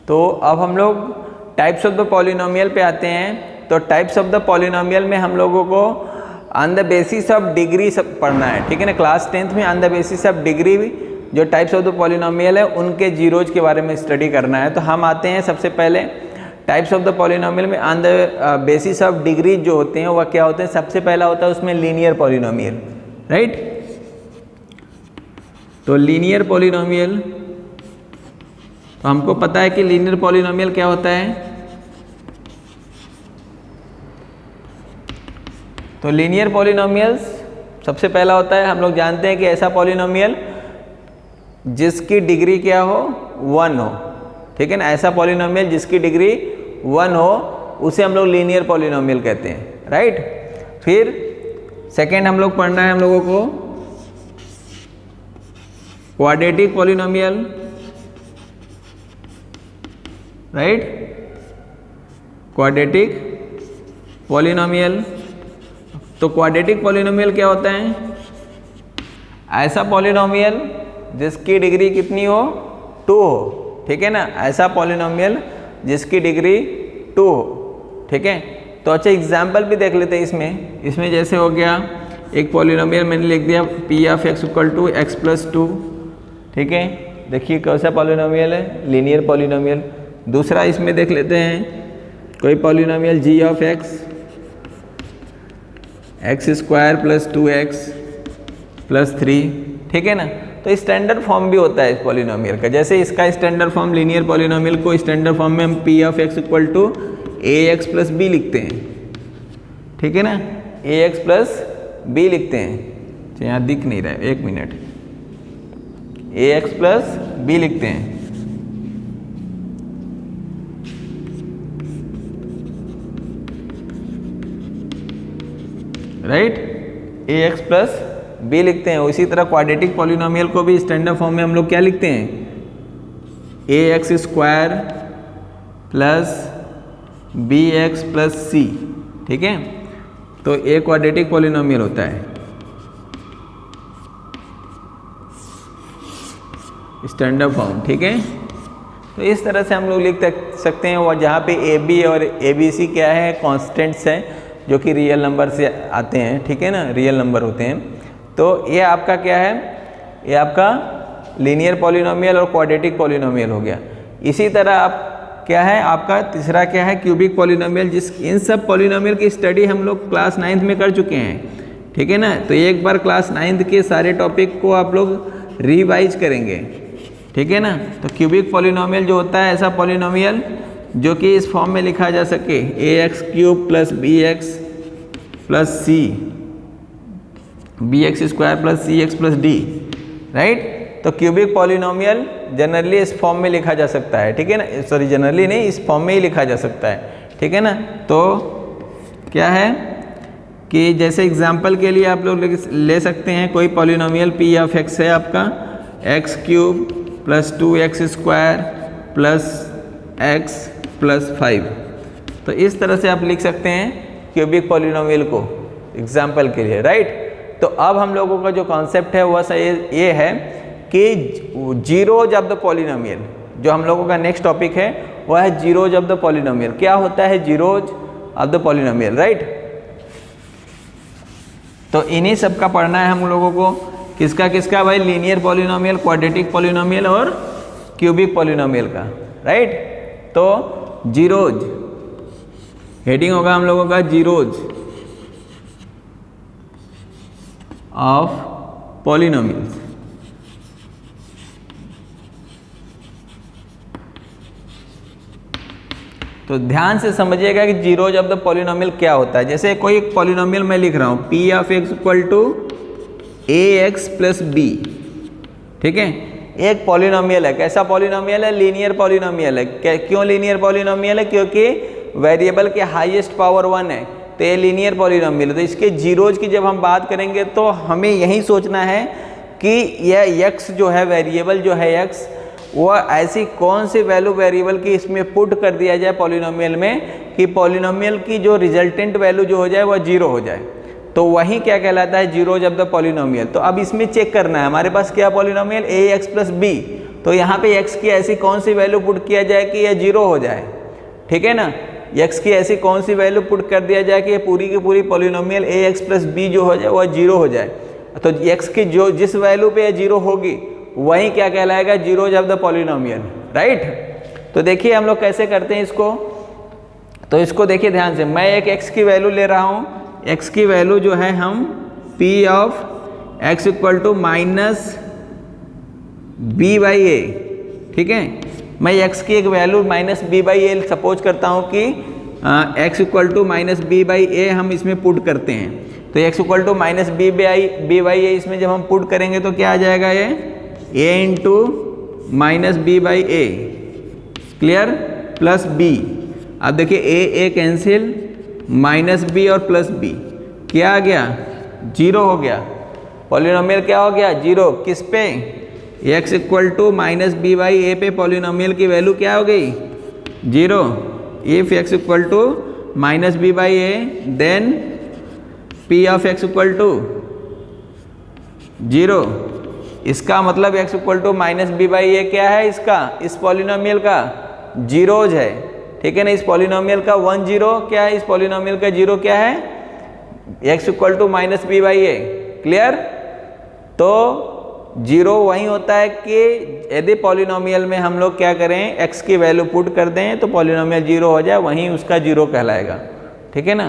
तो अब हम लोग टाइप्स ऑफ द पॉलिनोमियल पे आते हैं। तो टाइप्स ऑफ द पॉलिनोमियल में हम लोगों को on the basis of degree सब पढ़ना है, ठीक है ना। क्लास 10th में on the basis of degree जो टाइप्स ऑफ द पॉलिनोमियल है उनके जीरोज के बारे में स्टडी करना है। तो हम आते हैं सबसे पहले टाइप्स ऑफ द पॉलिनोमियल में on the basis of degree जो होते हैं वह क्या होते हैं। सबसे पहला होता है उसमें लीनियर पॉलिनोमियल, राइट। तो लीनियर पॉलिनोमियल, तो हमको पता है कि लीनियर पॉलिनोमियल क्या होता है। तो लीनियर पॉलिनोमियल्स सबसे पहला होता है, हम लोग जानते हैं कि ऐसा पॉलिनोमियल जिसकी डिग्री क्या हो, 1 हो, ठीक है ना। ऐसा पॉलिनोमियल जिसकी डिग्री 1 हो उसे हम लोग लीनियर पॉलिनोमियल कहते हैं, राइट। फिर सेकेंड हम लोग पढ़ना है हम लोगों को quadratic polynomial, right. Quadratic polynomial, तो क्वाड्रेटिक पॉलिनोमियल क्या होता है। ऐसा पॉलिनोमियल जिसकी डिग्री कितनी हो, 2 हो, ठीक है ना। ऐसा पॉलिनोमियल जिसकी डिग्री 2 हो, ठीक है। तो अच्छा एग्जाम्पल भी देख लेते हैं इसमें जैसे हो गया एक पॉलिनोमियल मैंने लिख दिया p of x equal to x plus 2, ठीक है। देखिए कैसा पॉलिनोमियल है, लीनियर पॉलिनोमियल। दूसरा इसमें देख लेते हैं कोई polynomial g of x square plus 2x plus 3, ठीक है ना। तो स्टैंडर्ड फॉर्म भी होता है इस पॉलिनोमियल का। जैसे इसका स्टैंडर्ड फॉर्म लीनियर पॉलिनोमियल को स्टैंडर्ड फॉर्म में हम p of x equal to a x plus b लिखते हैं, ठीक है ना। ए एक्स प्लस बी लिखते हैं, यहाँ दिख नहीं रहा है, 1 मिनट, ए एक्स प्लस बी लिखते हैं, राइट। ए एक्स प्लस बी लिखते हैं। उसी तरह क्वाड्रेटिक पॉलिनोमियल को भी स्टैंडर्ड फॉर्म में हम लोग क्या लिखते हैं, a x square plus b x plus c, ठीक है। तो ए क्वाड्रेटिक पॉलिनोमियल होता है स्टैंडर्ड फॉर्म, ठीक है। तो इस तरह से हम लोग लिख सकते हैं। और जहाँ पे ए बी और ए बी सी क्या है, कॉन्स्टेंट्स हैं जो कि रियल नंबर से आते हैं, ठीक है ना, रियल नंबर होते हैं। तो ये आपका क्या है, ये आपका लीनियर पॉलिनोमियल और क्वाड्रेटिक पॉलिनोमियल हो गया। इसी तरह आप क्या है, आपका तीसरा क्या है, क्यूबिक पॉलिनोमियल। इन सब पॉलिनोमियल की स्टडी हम लोग क्लास 9th में कर चुके हैं, ठीक है ना। तो एक बार क्लास 9th के सारे टॉपिक को आप लोग रिवाइज करेंगे, ठीक है ना। तो क्यूबिक पॉलिनोमियल जो होता है ऐसा पॉलिनोमियल जो कि इस फॉर्म में लिखा जा सके, a x cube plus b x plus c, b x square plus c x plus d, right. तो क्यूबिक पॉलिनोमियल जनरली इस फॉर्म में लिखा जा सकता है, ठीक है ना। सॉरी, जनरली नहीं, इस फॉर्म में ही लिखा जा सकता है, ठीक है ना। तो क्या है कि जैसे एग्जांपल के लिए आप लोग ले सकते हैं कोई पॉलिनोमियल पी ऑफ एक्स है आपका, x cube plus 2x square plus x plus 5। तो इस तरह से आप लिख सकते हैं क्यूबिक पॉलिनोमियल को एग्जाम्पल के लिए, राइट। तो अब हम लोगों का जो कॉन्सेप्ट है वह ये है कि जीरोज ऑफ द पॉलिनोमियल, जो हम लोगों का नेक्स्ट टॉपिक है वह है जीरोज ऑफ द पॉलिनोमियल। क्या होता है zeros of the polynomial, right. तो इन्हीं सब का पढ़ना है हम लोगों को। किसका किसका भाई, लीनियर पॉलिनोमियल, क्वाड्रेटिक पॉलिनोमियल और क्यूबिक पॉलिनोमियल का, राइट। तो जीरोज हेडिंग होगा हम लोगों का जीरोज ऑफ पॉलिनोमियल्स। तो ध्यान से समझिएगा कि जीरोज ऑफ द पॉलिनोमियल क्या होता है। जैसे कोई एक पॉलिनोमियल मैं लिख रहा हूं p of x equal to a x plus b, ठीक है। एक पॉलिनोमियल है, कैसा पॉलिनोमियल है, लीनियर पॉलिनोमियल है। क्यों लीनियर पॉलिनोमियल है, क्योंकि वेरिएबल के हाईएस्ट पावर 1 है, तो ये लीनियर पॉलिनोमियल है। तो इसके जीरोज की जब हम बात करेंगे तो हमें यही सोचना है कि यह x जो है, वेरिएबल जो है x, वह ऐसी कौन सी वैल्यू वेरिएबल की इसमें पुट कर दिया जाए पॉलिनोमियल में कि पॉलिनोमियल की जो रिजल्टेंट वैल्यू जो हो जाए वह 0 हो जाए। तो वही क्या कहलाता है जीरोज ऑफ द पॉलिनोमियल। तो अब इसमें चेक करना है हमारे पास क्या पॉलिनोमियल, ए एक्स प्लस बी, तो यहाँ पे x की ऐसी कौन सी वैल्यू पुट किया जाए कि ये 0 हो जाए, ठीक है ना। x की ऐसी कौन सी वैल्यू पुट कर दिया जाए कि ये पूरी की पूरी पॉलिनोमियल ax प्लस b जो हो जाए वह 0 हो जाए। तो x की जो जिस वैल्यू पे 0 होगी वही क्या कहलाएगा, zeros of the polynomial, right. तो देखिए हम लोग कैसे करते हैं इसको। तो इसको देखिए ध्यान से, मैं एक x की वैल्यू ले रहा हूँ, x की वैल्यू जो है हम p of x equal to minus b by a, ठीक है। मैं x की एक value minus b by a suppose करता हूँ कि x equal to minus b by a हम इसमें पुट करते हैं। तो x equal to minus b by a इसमें जब हम पुट करेंगे तो क्या आ जाएगा, ये a into minus b by a, clear, plus b। अब देखिए a कैंसिल, माइनस b और प्लस b क्या आ गया, 0 हो गया। पॉलिनोमियल क्या हो गया, 0। किस पे, x equal to minus b by a पे पॉलिनोमियल की वैल्यू क्या हो गई, 0। If x equal to minus b by a then p of x equal to 0। इसका मतलब x equal to minus b by a क्या है, इसका, इस पॉलिनोमियल का जीरोज है, ठीक है ना। इस पॉलिनोमियल का 1 0 क्या है, इस पॉलिनोमियल का 0 क्या है, x equal to minus b by a, clear. तो 0 वही होता है कि यदि पॉलिनोमियल में हम लोग क्या करें, x की वैल्यू पुट कर दें तो पॉलिनोमियल 0 हो जाए, वहीं उसका 0 कहलाएगा, ठीक है ना।